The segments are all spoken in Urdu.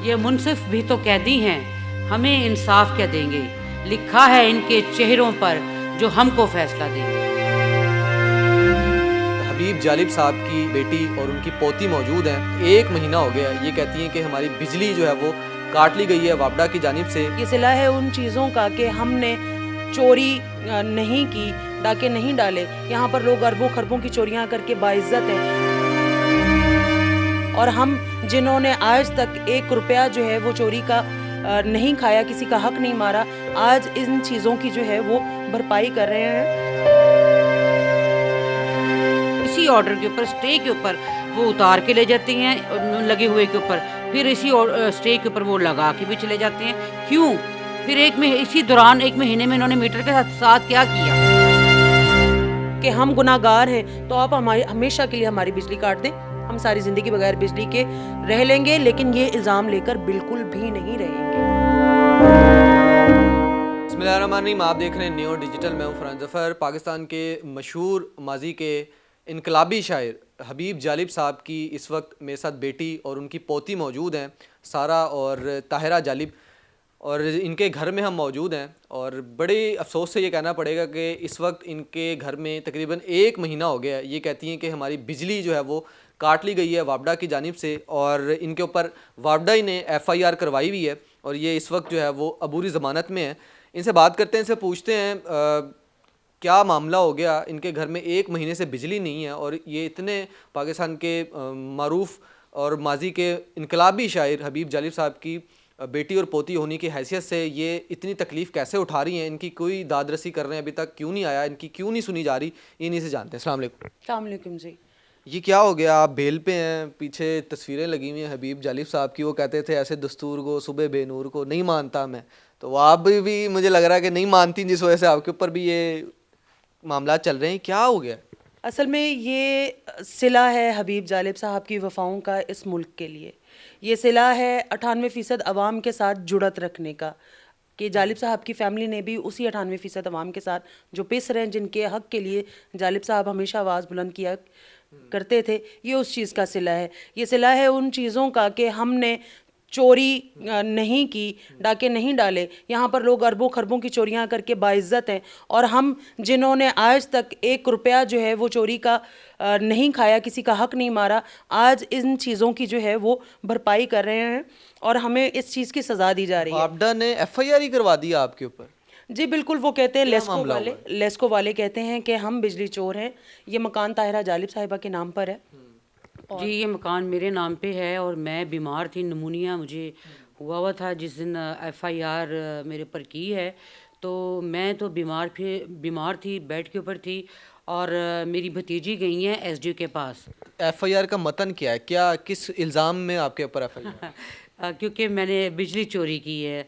یہ منصف بھی تو قیدی ہیں، ہمیں انصاف کیا دیں گے، لکھا ہے ان کے چہروں پر جو ہم کو فیصلہ دیں گے۔ حبیب جالب صاحب کی بیٹی اور ان کی پوتی موجود ہیں، 1 مہینہ ہو گیا ہے، یہ کہتی ہیں کہ ہماری بجلی جو ہے وہ کاٹ لی گئی ہے وابڈا کی جانب سے۔ یہ صلہ ہے ان چیزوں کا کہ ہم نے چوری نہیں کی، ڈاکے نہیں ڈالے، یہاں پر لوگ اربوں خربوں کی چوریاں کر کے باعزت ہیں، اور ہم جنہوں نے آج تک 1 روپیہ جو ہے وہ چوری کا نہیں کھایا، کسی کا حق نہیں مارا، آج ان چیزوں کی جو ہے وہ بھرپائی کر رہے ہیں۔ اسی آرڈر کے اوپر، اسٹے کے اوپر وہ اتار کے لے جاتے ہیں لگے ہوئے کے اوپر، پھر اسی اسٹے کے اوپر وہ لگا کے بھی چلے جاتے ہیں۔ کیوں؟ پھر اسی دوران 1 مہینے میں انہوں نے میٹر کے ساتھ کیا کیا کہ ہم گناہ گار ہیں تو آپ ہمیشہ کے لیے ہماری بجلی کاٹ دیں، ہم ساری زندگی بغیر بجلی کے رہ لیں گے، لیکن یہ الزام لے کر بالکل بھی نہیں رہیں گے۔ بسم اللہ الرحمن الرحیم، آپ دیکھ رہے ہیں نیو ڈیجیٹل، میں ہوں فرحان ظفر۔ پاکستان کے مشہور ماضی کے انقلابی شاعر حبیب جالب صاحب کی اس وقت میرے ساتھ بیٹی اور ان کی پوتی موجود ہیں، سارہ اور طاہرہ جالب، اور ان کے گھر میں ہم موجود ہیں، اور بڑے افسوس سے یہ کہنا پڑے گا کہ اس وقت ان کے گھر میں تقریباً 1 مہینہ ہو گیا ہے، یہ کہتی ہیں کہ ہماری بجلی جو ہے وہ کاٹ لی گئی ہے وابڈا کی جانب سے، اور ان کے اوپر وابڈا ہی نے FIR کروائی ہوئی ہے، اور یہ اس وقت جو ہے وہ عبوری ضمانت میں ہیں۔ ان سے بات کرتے ہیں، ان سے پوچھتے ہیں کیا معاملہ ہو گیا، ان کے گھر میں 1 مہینے سے بجلی نہیں ہے، اور یہ اتنے پاکستان کے معروف اور ماضی کے انقلابی شاعر حبیب جالب صاحب کی بیٹی اور پوتی ہونے کی حیثیت سے یہ اتنی تکلیف کیسے اٹھا رہی ہیں، ان کی کوئی داد رسی کر رہے ہیں، ابھی تک کیوں نہیں آیا، ان کی کیوں نہیں سنی جا رہی، انہی سے جانتے ہیں۔ السلام علیکم۔ السلام علیکم جی۔ یہ کیا ہو گیا؟ آپ بیل پہ ہیں، پیچھے تصویریں لگی ہوئی ہیں حبیب جالب صاحب کی، وہ کہتے تھے ایسے دستور کو صبح بے نور کو نہیں مانتا میں، تو وہ آپ بھی مجھے لگ رہا ہے کہ نہیں مانتی، جس وجہ سے آپ کے اوپر بھی یہ معاملات چل رہے ہیں، کیا ہو گیا؟ اصل میں یہ صلہ ہے حبیب جالب صاحب کی وفاؤں کا اس ملک کے لیے، یہ صلہ ہے 98% عوام کے ساتھ جڑت رکھنے کا، کہ جالب صاحب کی فیملی نے بھی اسی 98% عوام کے ساتھ جو پس رہے ہیں، جن کے حق کے لیے جالب صاحب ہمیشہ آواز بلند کیا کرتے تھے، یہ اس چیز کا صلہ ہے۔ یہ صلہ ہے ان چیزوں کا کہ ہم نے چوری نہیں کی، ڈاکے نہیں ڈالے، یہاں پر لوگ اربوں خربوں کی چوریاں کر کے باعزت ہیں، اور ہم جنہوں نے آج تک 1 روپیہ جو ہے وہ چوری کا نہیں کھایا، کسی کا حق نہیں مارا، آج ان چیزوں کی جو ہے وہ بھرپائی کر رہے ہیں، اور ہمیں اس چیز کی سزا دی جا رہی ہے۔ وابڈا نے FIR ہی کروا دیا آپ کے اوپر؟ جی بالکل، وہ کہتے ہیں لیسکو والے کہتے ہیں کہ ہم بجلی چور ہیں۔ یہ مکان طاہرہ جالب صاحبہ کے نام پر ہے۔ جی یہ مکان میرے نام پہ ہے، اور میں بیمار تھی، نمونیا مجھے ہوا تھا جس دن FIR میرے پر کی ہے، تو میں تو بیمار تھی، بیڈ کے اوپر تھی، اور میری بھتیجی گئی ہیں SDO کے پاس۔ FIR کا متن کیا ہے؟ کیا کس الزام میں آپ کے اوپر FIR؟ کیونکہ میں نے بجلی چوری کی ہے،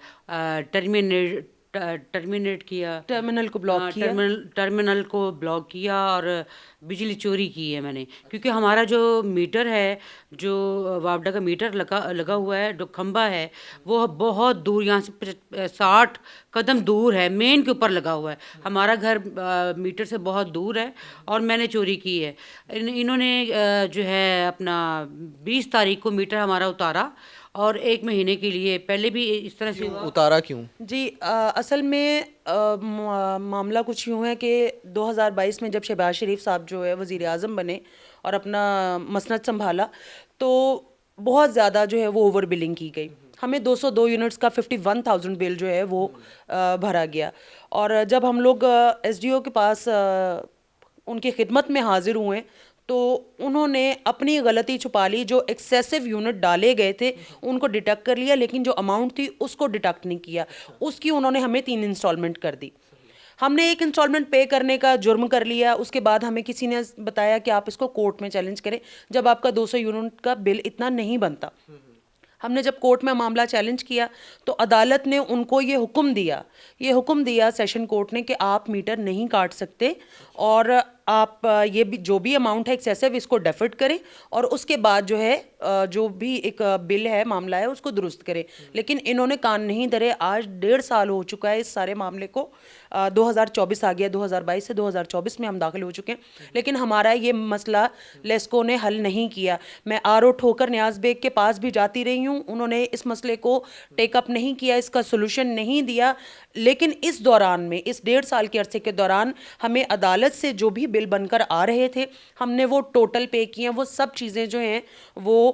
ٹرمینیٹ کیا، ٹرمینل کو بلاک کیا، ٹرمینل کو بلاک کیا، اور بجلی چوری کی ہے میں نے، کیونکہ ہمارا جو میٹر ہے، جو وابڈا کا میٹر لگا ہوا ہے، جو کھمبا ہے، وہ بہت دور، یہاں سے 60 قدم دور ہے، مین کے اوپر لگا ہوا ہے، ہمارا گھر میٹر سے بہت دور ہے، اور میں نے چوری کی ہے۔ انہوں نے جو ہے اپنا 20 تاریخ کو میٹر ہمارا اتارا، اور 1 مہینے کے لیے پہلے بھی اس طرح سے اتارا کیوں؟ جی اصل میں معاملہ کچھ یوں ہے کہ 2022 میں جب شہباز شریف صاحب جو ہے وزیر اعظم بنے اور اپنا مسند سنبھالا، تو بہت زیادہ جو ہے وہ اوور بلنگ کی گئی، ہمیں 202 یونٹس کا 51,000 بل جو ہے وہ بھرا گیا، اور جب ہم لوگ SDO کے پاس ان کی خدمت میں حاضر ہوئے تو انہوں نے اپنی غلطی چھپا لی، جو ایکسیسو یونٹ ڈالے گئے تھے ان کو ڈیٹیکٹ کر لیا، لیکن جو اماؤنٹ تھی اس کو ڈیٹیکٹ نہیں کیا، اس کی انہوں نے ہمیں 3 انسٹالمنٹ کر دی۔ ہم نے 1 انسٹالمنٹ پے کرنے کا جرم کر لیا، اس کے بعد ہمیں کسی نے بتایا کہ آپ اس کو کورٹ میں چیلنج کریں، جب آپ کا 200 یونٹ کا بل اتنا نہیں بنتا۔ ہم نے جب کورٹ میں معاملہ چیلنج کیا تو عدالت نے ان کو یہ حکم دیا سیشن کورٹ نے، کہ آپ میٹر نہیں کاٹ سکتے، اور آپ یہ بھی جو بھی اماؤنٹ ہے ایکسیسو اس کو ڈیفرڈ کریں اور اس کے بعد جو ہے جو بھی ایک بل ہے معاملہ ہے اس کو درست کریں. لیکن انہوں نے کان نہیں دھرے. آج 1.5 سال ہو چکا ہے اس سارے معاملے کو. 2024 آ گیا, 2022 سے 2024 میں ہم داخل ہو چکے ہیں, لیکن ہمارا یہ مسئلہ لیسکو نے حل نہیں کیا. میں RO ٹھوکر نیاز بیگ کے پاس بھی جاتی رہی ہوں, انہوں نے اس مسئلے کو ٹیک اپ نہیں کیا, اس کا سولوشن نہیں دیا. لیکن اس دوران میں, اس 1.5 سال کے عرصے کے دوران ہمیں عدالت سے جو بھی بل بن کر آ رہے تھے ہم نے وہ ٹوٹل پے کیے ہیں. وہ سب چیزیں جو ہیں وہ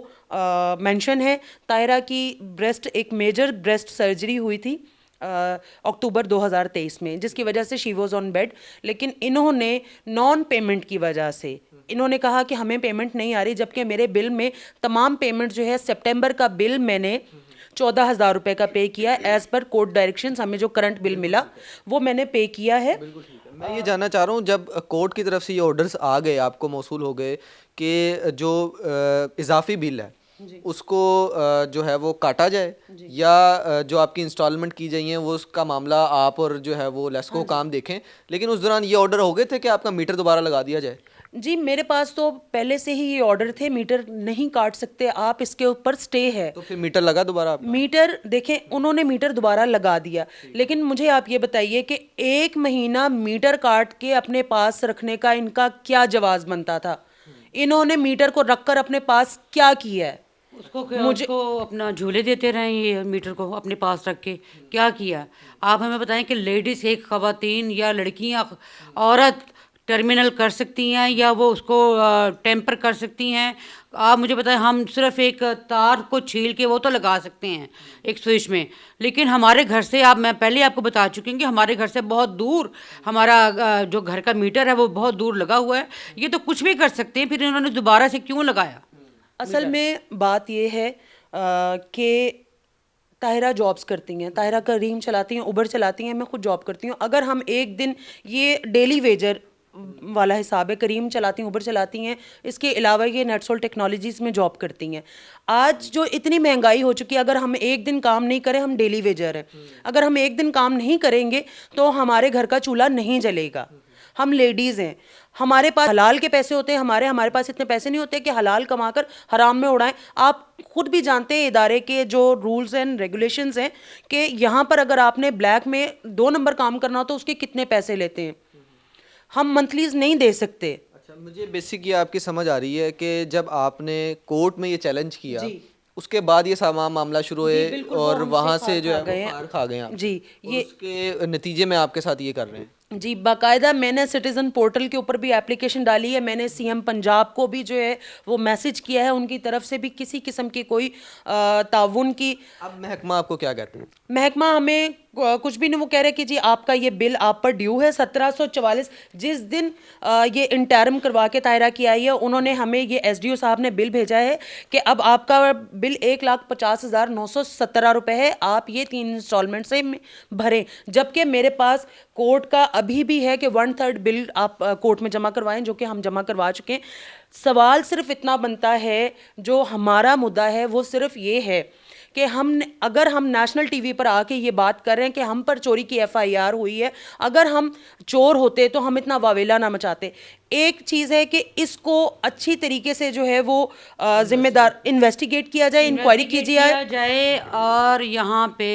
مینشن ہے. طاہرہ کی ایک میجر بریسٹ سرجری ہوئی تھی اکتوبر 2023 میں, جس کی وجہ سے شی واز آن بیڈ. لیکن انہوں نے نان پیمنٹ کی وجہ سے انہوں نے کہا کہ ہمیں پیمنٹ نہیں آ رہی, جبکہ میرے بل میں تمام پیمنٹ جو ہے سپٹمبر کا بل میں نے 14,000 روپے کا پے کیا ایز پر کورٹ ڈائریکشنز. ہمیں جو کرنٹ بل ملا وہ میں نے پے کیا ہے. میں یہ جاننا چاہ رہا ہوں, جب کورٹ کی طرف سے یہ آرڈرز آ گئے, آپ کو موصول ہو گئے کہ جو اضافی بل ہے اس کو جو ہے وہ کاٹا جائے یا جو آپ کی انسٹالمنٹ کی جائیں وہ اس کا معاملہ آپ اور جو ہے وہ لیسکو کام دیکھیں, لیکن اس دوران یہ آرڈر ہو گئے تھے کہ آپ کا میٹر دوبارہ لگا دیا جائے؟ جی میرے پاس تو پہلے سے ہی یہ آرڈر تھے, میٹر نہیں کاٹ سکتے آپ, اس کے اوپر سٹے ہے. تو پھر میٹر لگا دوبارہ؟ میٹر دیکھیں انہوں نے میٹر دوبارہ لگا دیا, لیکن مجھے آپ یہ بتائیے کہ 1 مہینہ میٹر کاٹ کے اپنے پاس رکھنے کا ان کا کیا جواز بنتا تھا؟ انہوں نے میٹر کو رکھ کر اپنے پاس کیا کیا ہے؟ اس کو اپنا جھولے دیتے رہیں, یہ میٹر کو اپنے پاس رکھ کے کیا کیا؟ آپ ہمیں بتائیں کہ لیڈیز, ایک خواتین یا لڑکیاں, عورت ٹرمینل کر سکتی ہیں یا وہ اس کو ٹیمپر کر سکتی ہیں؟ آپ مجھے بتائیں, ہم صرف ایک تار کو چھیل کے وہ تو لگا سکتے ہیں ایک سوئچ میں, لیکن ہمارے گھر سے میں پہلے آپ کو بتا چکی ہوں کہ ہمارے گھر سے بہت دور ہمارا جو گھر کا میٹر ہے وہ بہت دور لگا ہوا ہے. یہ تو کچھ بھی کر سکتے ہیں, پھر انہوں نے دوبارہ سے کیوں لگایا؟ اصل میں بات یہ ہے کہ طاہرہ جابس کرتی ہیں, طاہرہ کریم چلاتی ہیں, اوبر چلاتی ہیں, میں خود جاب کرتی ہوں. اگر ہم ایک دن, یہ ڈیلی ویجر والا حساب ہے, کریم چلاتی ہیں, اوبر چلاتی ہیں, اس کے علاوہ یہ نیٹسول ٹیکنالوجیز میں جاب کرتی ہیں. آج جو اتنی مہنگائی ہو چکی ہے, اگر ہم ایک دن کام نہیں کریں, ہم ڈیلی ویجر ہیں, اگر ہم ایک دن کام نہیں کریں گے تو ہمارے گھر کا چولہا نہیں جلے گا. ہم لیڈیز ہیں, ہمارے پاس حلال کے پیسے ہوتے ہیں, ہمارے پاس اتنے پیسے نہیں ہوتے کہ حلال کما کر حرام میں اڑائیں. آپ خود بھی جانتے ہیں ادارے کے جو رولز اینڈ ریگولیشنز ہیں کہ یہاں پر اگر آپ نے بلیک میں 2 نمبر کام کرنا ہو تو اس کے کتنے پیسے لیتے ہیں, ہم منتھلیز نہیں دے سکتے. اچھا, مجھے بیسک یہ آپ کی سمجھ آ رہی ہے کہ جب آپ نے کورٹ میں یہ چیلنج کیا اس کے بعد یہ تمام معاملہ شروع ہوئے اور وہاں سے جو ہے وہ کھا گئے آپ, جی یہ اس کے نتیجے میں آپ کے ساتھ یہ کر رہے ہیں. جی باقاعدہ میں نے سٹیزن پورٹل کے اوپر بھی اپلیکیشن ڈالی ہے, میں نے CM پنجاب کو بھی جو ہے وہ میسج کیا ہے, ان کی طرف سے بھی کسی قسم کی کوئی تعاون کی. اب محکمہ آپ کو کیا کہتے ہیں؟ محکمہ ہمیں کچھ بھی نہیں, وہ کہہ رہے کہ جی آپ کا یہ بل آپ پر ڈیو ہے 1744. جس دن یہ انٹرم کروا کے طاہرہ کی آئی ہے انہوں نے ہمیں یہ SDO صاحب نے بل بھیجا ہے کہ اب آپ کا بل 1,50,917 روپے ہے, آپ یہ 3 انسٹالمنٹ سے بھریں. جبکہ میرے پاس کورٹ کا ابھی بھی ہے کہ 1/3 بل آپ کورٹ میں جمع کروائیں, جو کہ ہم جمع کروا چکے ہیں. سوال صرف اتنا بنتا ہے, جو ہمارا مدعا ہے وہ صرف یہ ہے کہ اگر ہم نیشنل ٹی وی پر آ کے یہ بات کر رہے ہیں کہ ہم پر چوری کی FIR ہوئی ہے, اگر ہم چور ہوتے تو ہم اتنا واویلا نہ مچاتے. ایک چیز ہے کہ اس کو اچھی طریقے سے جو ہے وہ ذمہ دار انویسٹیگیٹ کیا جائے, انکوائری کی جائے اور یہاں پہ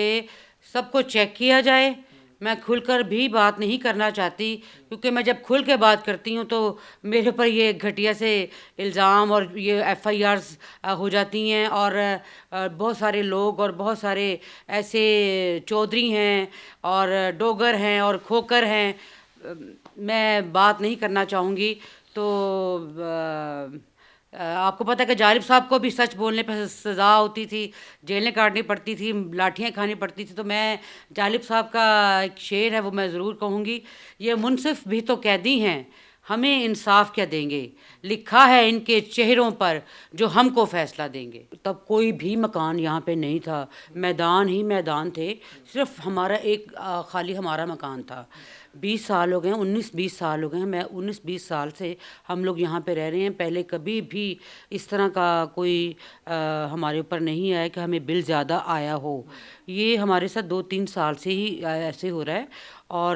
سب کو چیک کیا جائے. میں کھل کر بھی بات نہیں کرنا چاہتی, کیونکہ میں جب کھل کے بات کرتی ہوں تو میرے اوپر یہ گھٹیا سے الزام اور یہ FIRs ہو جاتی ہیں, اور بہت سارے لوگ اور بہت سارے ایسے چودھری ہیں اور ڈوگر ہیں اور کھوکر ہیں. میں بات نہیں کرنا چاہوں گی. تو آپ کو پتہ ہے کہ جالب صاحب کو بھی سچ بولنے پہ سزا ہوتی تھی, جیلیں کاٹنی پڑتی تھی, لاٹھیاں کھانی پڑتی تھی. تو میں جالب صاحب کا ایک شعر ہے وہ میں ضرور کہوں گی, یہ منصف بھی تو قیدی ہیں, ہمیں انصاف کیا دیں گے, لکھا ہے ان کے چہروں پر جو ہم کو فیصلہ دیں گے. تب کوئی بھی مکان یہاں پہ نہیں تھا, میدان ہی میدان تھے, صرف ہمارا ایک خالی ہمارا مکان تھا. 20 سال ہو گئے ہیں, 19-20 سال ہو گئے ہیں, میں 19-20 سال سے ہم لوگ یہاں پہ رہ رہے ہیں. پہلے کبھی بھی اس طرح کا کوئی ہمارے اوپر نہیں آیا کہ ہمیں بل زیادہ آیا ہو. یہ ہمارے ساتھ 2-3 سال سے ہی ایسے ہو رہا ہے. اور